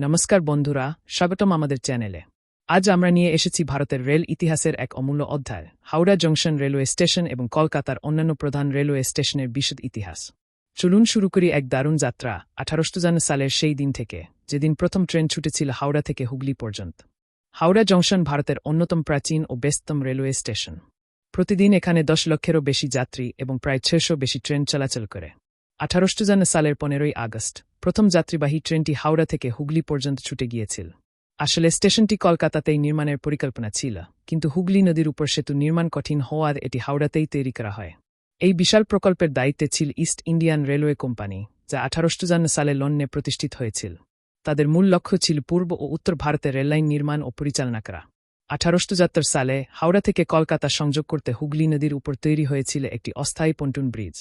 নমস্কার বন্ধুরা, স্বাগতম আমাদের চ্যানেলে। আজ আমরা নিয়ে এসেছি ভারতের রেল ইতিহাসের এক অমূল্য অধ্যায়, হাওড়া জংশন রেলওয়ে স্টেশন এবং কলকাতার অন্যান্য প্রধান রেলওয়ে স্টেশনের বিশদ ইতিহাস। চলুন শুরু করি এক দারুণ যাত্রা 1853 সালের সেই দিন থেকে, যেদিন প্রথম ট্রেন ছুটেছিল হাওড়া থেকে হুগলি পর্যন্ত। হাওড়া জংশন ভারতের অন্যতম প্রাচীন ও ব্যস্ততম রেলওয়ে স্টেশন। প্রতিদিন এখানে 10 লক্ষেরও বেশি যাত্রী এবং প্রায় 600 বেশি ট্রেন চলাচল করে। 1853 সালের 15ই আগস্ট প্রথম যাত্রীবাহী ট্রেনটি হাওড়া থেকে হুগলি পর্যন্ত ছুটে গিয়েছিল। আসলে স্টেশনটি কলকাতাতেই নির্মাণের পরিকল্পনা ছিল, কিন্তু হুগলি নদীর উপর সেতু নির্মাণ কঠিন হওয়ায় এটি হাওড়াতেই তৈরি করা হয়। এই বিশাল প্রকল্পের দায়িত্বে ছিল ইস্ট ইন্ডিয়ান রেলওয়ে কোম্পানি, যা 1854 সালে লন্ডনে প্রতিষ্ঠিত হয়েছিল। তাদের মূল লক্ষ্য ছিল পূর্ব ও উত্তর ভারতে রেললাইন নির্মাণ ও পরিচালনা করা। 1874 সালে হাওড়া থেকে কলকাতা সংযোগ করতে হুগলি নদীর উপর তৈরি হয়েছিল একটি অস্থায়ী পন্টুন ব্রিজ।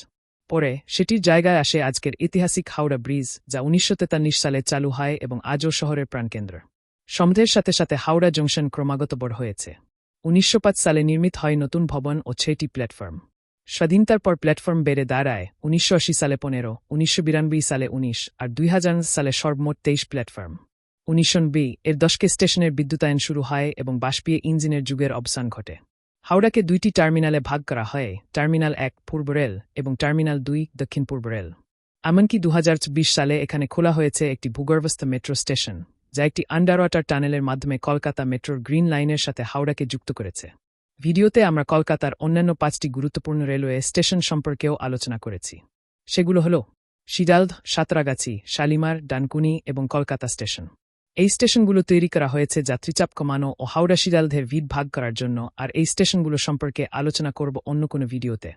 পরে সেটির জায়গায় আসে আজকের ঐতিহাসিক হাওড়া ব্রিজ, যা 1943 সালে চালু হয় এবং আজও শহরের প্রাণকেন্দ্র। সময়ের সাথে সাথে হাওড়া জংশন ক্রমাগত বড় হয়েছে। 1905 সালে নির্মিত হয় নতুন ভবন ও 6টি প্ল্যাটফর্ম। স্বাধীনতার পর প্ল্যাটফর্ম বেড়ে দাঁড়ায় 1980 সালে 15, 1992 সালে 19 আর 2000 সালে সর্বমোট 23 প্ল্যাটফর্ম। 1990 এর দশকে স্টেশনের বিদ্যুতায়ন শুরু হয় এবং বাষ্পীয় ইঞ্জিনের যুগের অবসান ঘটে। হাওড়াকে দুইটি টার্মিনালে ভাগ করা হয়, টার্মিনাল 1 পূর্ব রেল এবং টার্মিনাল 2 দক্ষিণ পূর্ব রেল। এমনকি 2020 সালে এখানে খোলা হয়েছে একটি ভূগর্ভস্থ মেট্রো স্টেশন, যা একটি আন্ডারওয়াটার টানেলের মাধ্যমে কলকাতা মেট্রোর গ্রিন লাইনের সাথে হাওড়াকে যুক্ত করেছে। ভিডিওতে আমরা কলকাতার অন্যান্য 5টি গুরুত্বপূর্ণ রেলওয়ে স্টেশন সম্পর্কেও আলোচনা করেছি। সেগুলো হল শিয়ালদহ, সাঁতরাগাছি, শালিমার, ডানকুনি এবং কলকাতা স্টেশন। এই স্টেশনগুলো তৈরি করা হয়েছে যাত্রীচাপ কমানো ও হাওড়া শিয়ালদহের ভিড় ভাগ করার জন্য, আর এই স্টেশনগুলো সম্পর্কে আলোচনা করব অন্য কোনো ভিডিওতে।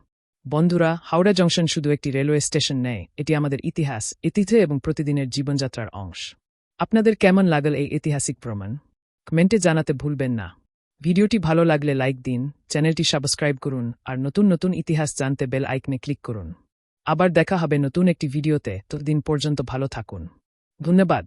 বন্ধুরা, হাওড়া জংশন শুধু একটি রেলওয়ে স্টেশন নেয়, এটি আমাদের ইতিহাস, ঐতিহ্য এবং প্রতিদিনের জীবনযাত্রার অংশ। আপনাদের কেমন লাগল এই ঐতিহাসিক ভ্রমণ? কমেন্টে জানাতে ভুলবেন না। ভিডিওটি ভালো লাগলে লাইক দিন, চ্যানেলটি সাবস্ক্রাইব করুন আর নতুন নতুন ইতিহাস জানতে বেল আইকনে ক্লিক করুন। আবার দেখা হবে নতুন একটি ভিডিওতে, ততদিন পর্যন্ত ভালো থাকুন। ধন্যবাদ।